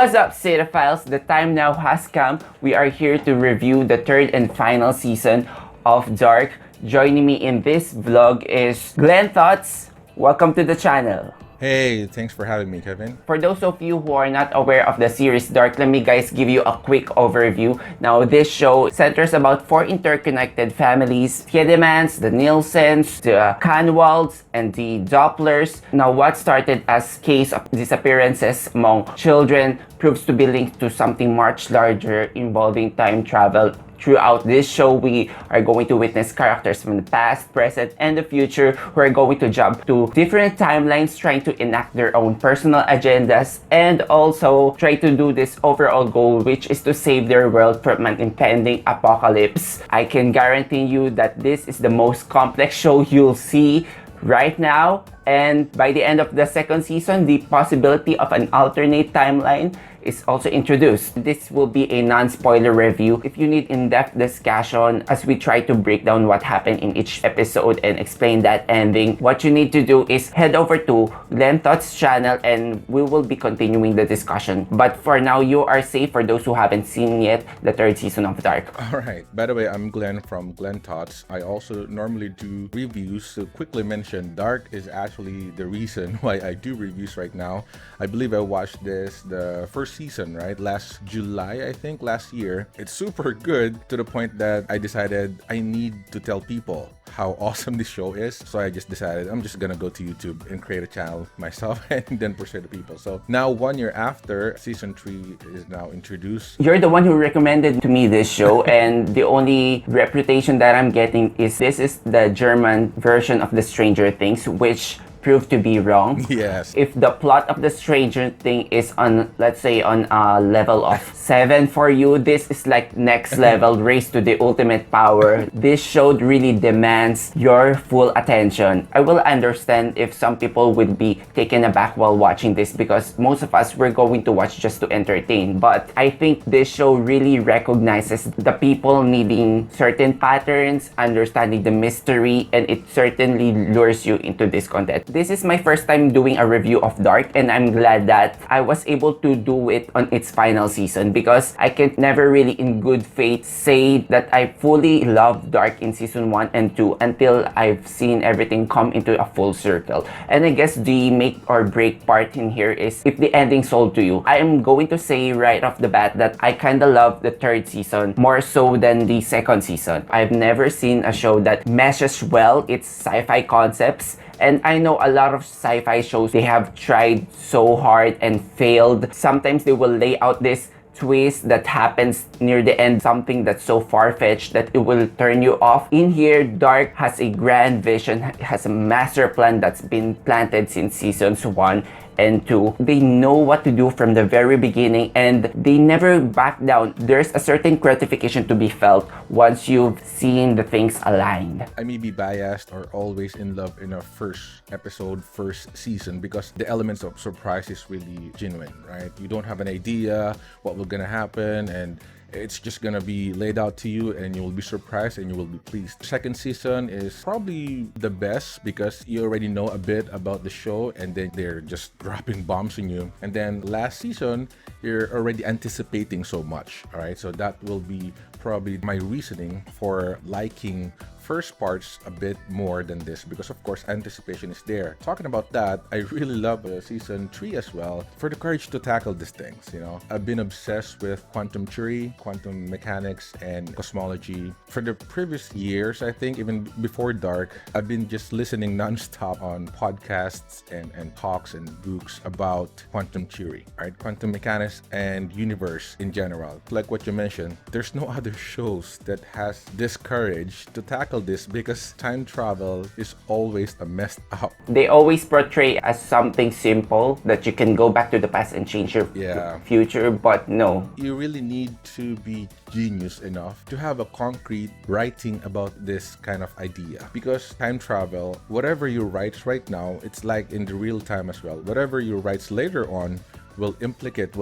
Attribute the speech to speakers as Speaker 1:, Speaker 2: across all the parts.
Speaker 1: What's up, cinephiles? The time now has come. We are here to review the third and final season of Dark. Joining me in this vlog is Glenn Thoughts. Welcome to the channel.
Speaker 2: Hey, thanks for having me, Kevin.
Speaker 1: For those of you who are not aware of the series Dark, let me guys give you a quick overview. Now, this show centers about 4 interconnected families: Tiedemans, the Nielsens, the Canwalds, and the Dopplers. Now, what started as case of disappearances among children proves to be linked to something much larger involving time travel. Throughout this show, we are going to witness characters from the past, present, and the future who are going to jump to different timelines, trying to enact their own personal agendas, and also try to do this overall goal, which is to save their world from an impending apocalypse. I can guarantee you that this is the most complex show you'll see right now, and by the end of the second season, the possibility of an alternate timeline is also introduced. This will be a non-spoiler review. If you need in-depth discussion as we try to break down what happened in each episode and explain that ending, what you need to do is head over to Glenn Thoughts channel and we will be continuing the discussion. But for now, you are safe for those who haven't seen yet the third season of Dark.
Speaker 2: Alright, by the way, I'm Glenn from Glenn Thoughts. I also normally do reviews. To quickly mention, Dark is actually the reason why I do reviews right now. I believe I watched the first season, right? Last July, I think, last year. It's super good to the point that I decided I need to tell people how awesome this show is. So I just decided I'm just gonna go to YouTube and create a channel myself and then pursue the people. So now 1 year after, season 3 is now introduced.
Speaker 1: You're the one who recommended to me this show, and the only reputation that I'm getting is this is the German version of the Stranger Things, which proved to be wrong.
Speaker 2: Yes.
Speaker 1: If the plot of the Stranger Thing is on, let's say, on a level of 7 for you, this is like next level, race to the ultimate power. This show really demands your full attention. I will understand if some people would be taken aback while watching this, because most of us were going to watch just to entertain. But I think this show really recognizes the people needing certain patterns, understanding the mystery, and it certainly lures you into this content. This is my first time doing a review of Dark, and I'm glad that I was able to do it on its final season, because I can never really in good faith say that I fully loved Dark in season 1 and 2 until I've seen everything come into a full circle. And I guess the make or break part in here is if the ending sold to you. I am going to say right off the bat that I kinda love the third season more so than the second season. I've never seen a show that meshes well its sci-fi concepts. And I know a lot of sci-fi shows, they have tried so hard and failed. Sometimes they will lay out this twist that happens near the end, something that's so far-fetched that it will turn you off. In here, Dark has a grand vision, has a master plan that's been planted since seasons 1 and 2. They know what to do from the very beginning and they never back down. There's a certain gratification to be felt once you've seen the things aligned.
Speaker 2: I may be biased or always in love in a first episode, first season, because the elements of surprise is really genuine, right? You don't have an idea what will gonna happen, and it's just gonna be laid out to you and you will be surprised and you will be pleased. Second season is probably the best because you already know a bit about the show and then they're just dropping bombs on you. And then last season, you're already anticipating so much, all right? So that will be probably my reasoning for liking first parts a bit more than this, because of course anticipation is there. Talking about that, I really love season 3 as well for the courage to tackle these things. You know, I've been obsessed with quantum theory, quantum mechanics, and cosmology for the previous years. I think even before Dark, I've been just listening non-stop on podcasts and talks and books about quantum theory, right? Quantum mechanics and universe in general. Like what you mentioned, there's no other shows that has this courage to tackle this, because time travel is always a messed up.
Speaker 1: They always portray as something simple that you can go back to the past and change your future, but no.
Speaker 2: You really need to be genius enough to have a concrete writing about this kind of idea, because time travel, whatever you write right now, it's like in the real time as well. Whatever you write later on will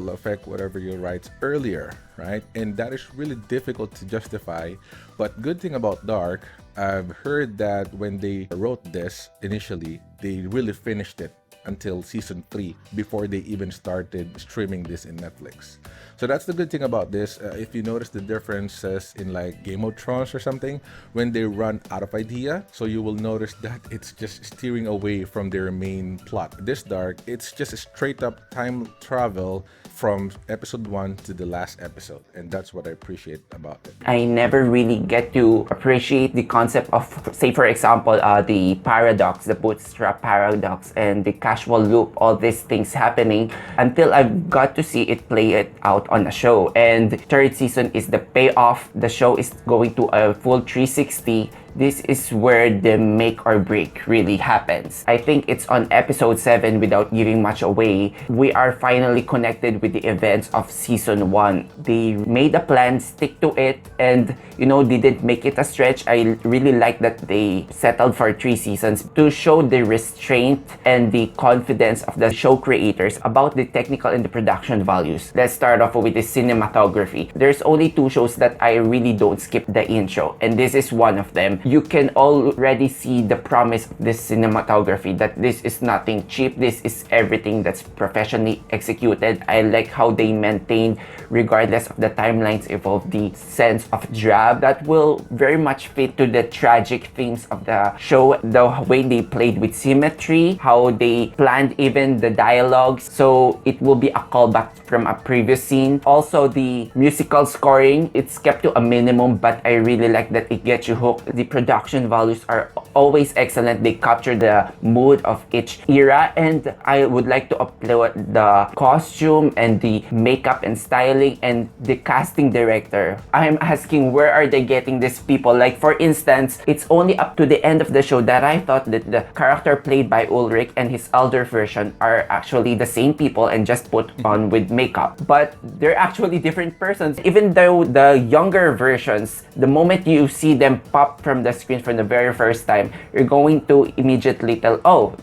Speaker 2: affect whatever you write earlier, right? And that is really difficult to justify. But good thing about Dark, I've heard that when they wrote this initially, they really finished it until season 3 before they even started streaming this in Netflix. So that's the good thing about this. If you notice the differences in like Game of Thrones or something, when they run out of idea, so you will notice that it's just steering away from their main plot. This Dark, it's just a straight up time travel from episode 1 to the last episode, and that's what I appreciate about it.
Speaker 1: I never really get to appreciate the concept of, say for example, the paradox, the bootstrap paradox, and the casual loop, all these things happening until I got to see it play it out on the show. And third season is the payoff. The show is going to a full 360. This is where the make or break really happens. I think it's on episode 7, without giving much away. We are finally connected with the events of season 1. They made a plan, stick to it, and didn't make it a stretch. I really like that they settled for 3 seasons to show the restraint and the confidence of the show creators about the technical and the production values. Let's start off with the cinematography. There's only 2 shows that I really don't skip the intro, and this is one of them. You can already see the promise of this cinematography, that this is nothing cheap. This is everything that's professionally executed. I like how they maintain, regardless of the timelines evolve, the sense of drab that will very much fit to the tragic themes of the show. The way they played with symmetry, how they planned even the dialogues, so it will be a callback from a previous scene. Also, the musical scoring, it's kept to a minimum, but I really like that it gets you hooked. The production values are always excellent. They capture the mood of each era, and I would like to applaud the costume and the makeup and styling and the casting director. I'm asking, where are they getting these people? Like, for instance, it's only up to the end of the show that I thought that the character played by Ulrich and his elder version are actually the same people and just put on with makeup, but they're actually different persons. Even though the younger versions, the moment you see them pop from the screen for the very first time, you're going to immediately tell, oh,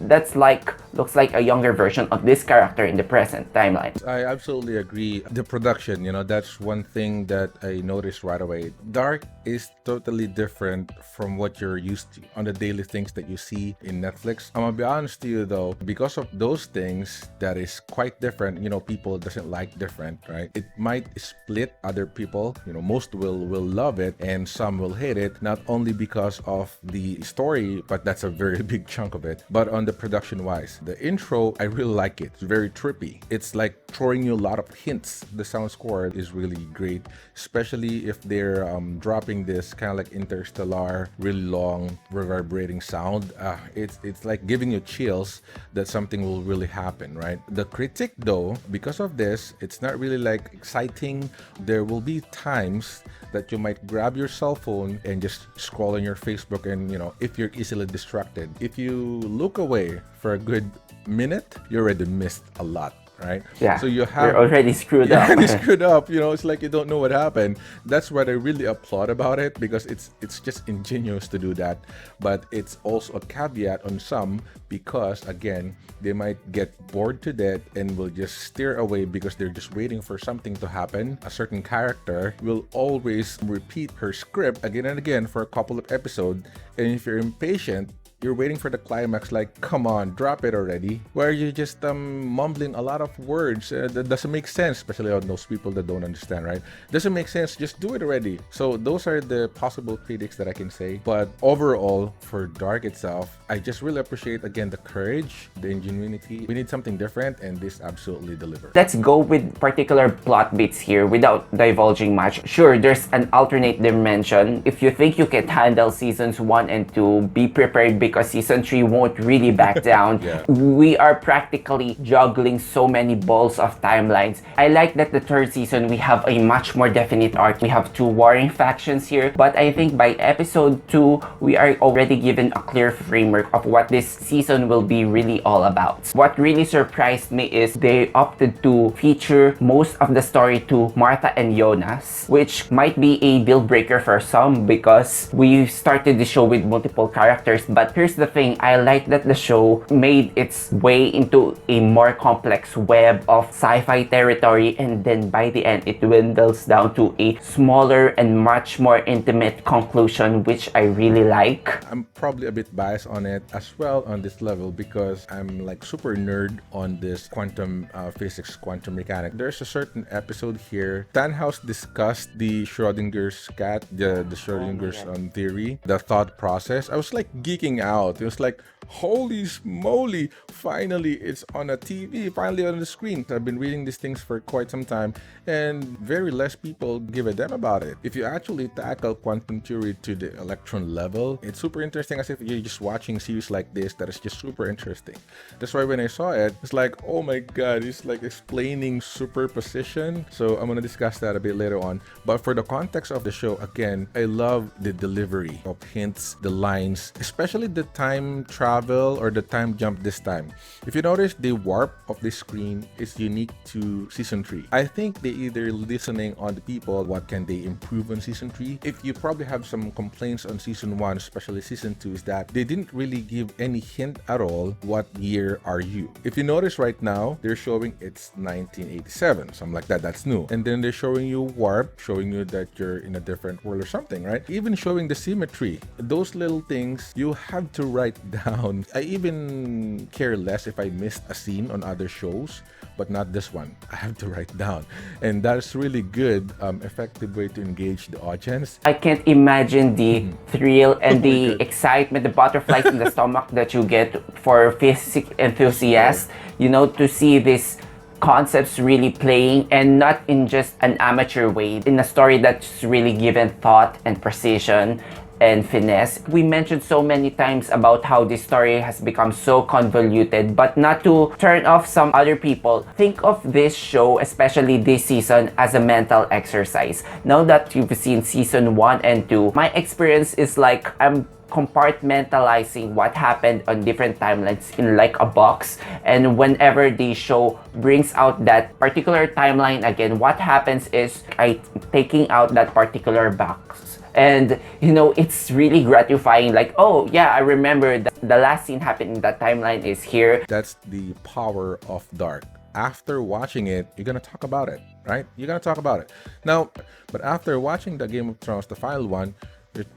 Speaker 1: looks like a younger version of this character in the present timeline.
Speaker 2: I absolutely agree. The production, that's one thing that I noticed right away. Dark is totally different from what you're used to on the daily things that you see in Netflix. I'm gonna be honest to you though, because of those things that is quite different, people doesn't like different, right? It might split other people, most will love it and some will hate it, not only because of the story, but that's a very big chunk of it, but on the production wise. The intro, I really like it. It's very trippy. It's like throwing you a lot of hints. The sound score is really great, especially if they're dropping this kind of like interstellar, really long, reverberating sound. It's like giving you chills that something will really happen, right? The critic though, because of this, it's not really like exciting. There will be times that you might grab your cell phone and just scroll on your Facebook, and if you're easily distracted, if you look away for a good minute, you already missed a lot, right?
Speaker 1: Yeah.
Speaker 2: So you're
Speaker 1: already screwed up.
Speaker 2: Already screwed up. It's like you don't know what happened. That's what I really applaud about it, because it's just ingenious to do that. But it's also a caveat on some, because again, they might get bored to death and will just steer away because they're just waiting for something to happen. A certain character will always repeat her script again and again for a couple of episodes, and if you're impatient, you're waiting for the climax, like, come on, drop it already. Where you're just mumbling a lot of words that doesn't make sense, especially on those people that don't understand, right? Doesn't make sense, just do it already. So those are the possible critics that I can say. But overall, for Dark itself, I just really appreciate, again, the courage, the ingenuity. We need something different, and this absolutely delivers.
Speaker 1: Let's go with particular plot beats here without divulging much. Sure, there's an alternate dimension. If you think you can handle seasons 1 and 2, be prepared, because season 3 won't really back down.
Speaker 2: Yeah.
Speaker 1: We are practically juggling so many balls of timelines. I like that the third season we have a much more definite arc. We have 2 warring factions here, but I think by episode 2 we are already given a clear framework of what this season will be really all about. What really surprised me is they opted to feature most of the story to Martha and Jonas, which might be a deal breaker for some, because we started the show with multiple characters, but here's the thing, I like that the show made its way into a more complex web of sci-fi territory, and then by the end it dwindles down to a smaller and much more intimate conclusion, which I really like.
Speaker 2: I'm probably a bit biased on it as well on this level because I'm like super nerd on this quantum physics, quantum mechanics. There's a certain episode here. Tannhaus discussed the Schrodinger's cat, the Schrodinger's theory, the thought process. I was like geeking out. It was like, holy moly, finally it's on a TV, finally on the screen. I've been reading these things for quite some time and very less people give a damn about it. If you actually tackle quantum theory to the electron level, it's super interesting, as if you're just watching series like this that is just super interesting. That's why when I saw it, it's like, oh my god, it's like explaining superposition. So I'm gonna discuss that a bit later on. But for the context of the show, again, I love the delivery of hints, the lines, especially the time travel or the time jump this time. If you notice, the warp of the screen is unique to season 3. I think they either listening on the people, what can they improve on season 3. If you probably have some complaints on season 1, especially season 2, is that they didn't really give any hint at all, what year are you. If you notice right now, they're showing it's 1987, something like that, that's new. And then they're showing you warp, showing you that you're in a different world or something, right? Even showing the symmetry. Those little things you have to write down. I even care less if I missed a scene on other shows, but not this one. I have to write down. And that's really good, effective way to engage the audience.
Speaker 1: I can't imagine the thrill and the excitement, the butterflies in the stomach that you get for physics enthusiasts, you know, to see these concepts really playing, and not in just an amateur way, in a story that's really given thought and precision and finesse. We mentioned so many times about how this story has become so convoluted, but not to turn off some other people. Think of this show, especially this season, as a mental exercise. Now that you've seen season 1 and 2, my experience is like I'm compartmentalizing what happened on different timelines in like a box, and whenever the show brings out that particular timeline again, what happens is I taking out that particular box. And you know, it's really gratifying, like, oh yeah, I remember that the last scene happened in that timeline is here.
Speaker 2: That's the power of Dark. After watching it, you're gonna talk about it, right? You're gonna talk about it. Now, but after watching the Game of Thrones, the final one,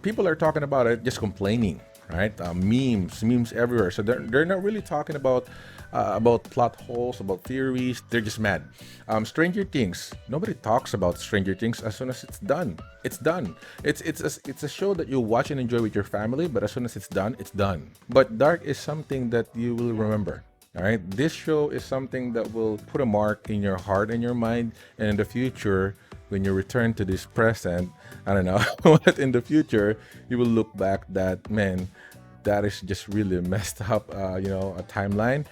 Speaker 2: people are talking about it just complaining, right? Memes everywhere. So they're not really talking about plot holes, about theories. They're just mad. Stranger Things. Nobody talks about Stranger Things as soon as it's done. It's done. It's a show that you watch and enjoy with your family, but as soon as it's done, it's done. But Dark is something that you will remember. All right, this show is something that will put a mark in your heart and your mind, and in the future, when you return to this present, I don't know, but in the future, you will look back that, man, that is just really messed up, a timeline.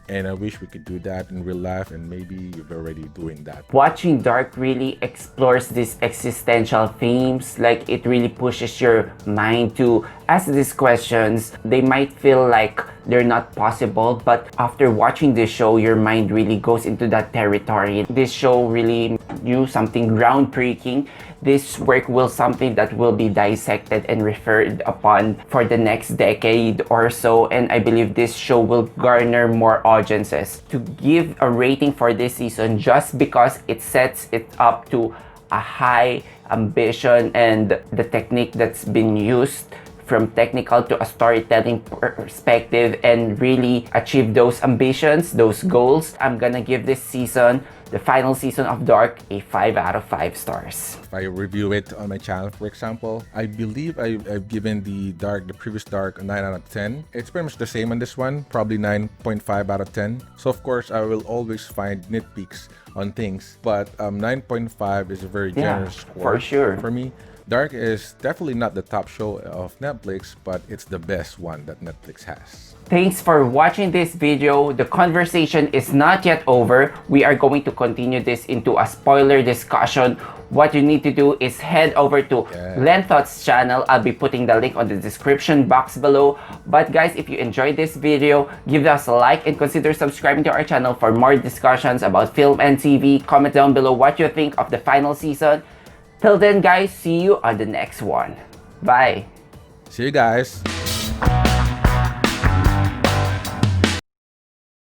Speaker 2: And I wish we could do that in real life, and maybe you're already doing that.
Speaker 1: Watching Dark really explores these existential themes. Like, it really pushes your mind to ask these questions. They might feel like they're not possible, but after watching this show, your mind really goes into that territory. This show really knew something groundbreaking. This work will something that will be dissected and referred upon for the next decade or so, and I believe this show will garner more audiences. To give a rating for this season, just because it sets it up to a high ambition and the technique that's been used from technical to a storytelling perspective and really achieve those ambitions, those goals, I'm gonna give this season, the final season of Dark, a 5 out of 5 stars.
Speaker 2: If I review it on my channel, for example, I believe I've given the previous Dark a 9 out of 10. It's pretty much the same on this one, probably 9.5 out of 10. So of course, I will always find nitpicks on things, but 9.5 is a very generous score
Speaker 1: for sure.
Speaker 2: For me. Dark is definitely not the top show of Netflix, but it's the best one that Netflix has.
Speaker 1: Thanks for watching this video. The conversation is not yet over. We are going to continue this into a spoiler discussion. What you need to do is head over to Len Thoughts channel. I'll be putting the link on the description box below. But guys, if you enjoyed this video, give us a like and consider subscribing to our channel for more discussions about film and TV. Comment down below what you think of the final season. Till then guys, see you on the next one. Bye.
Speaker 2: See you guys.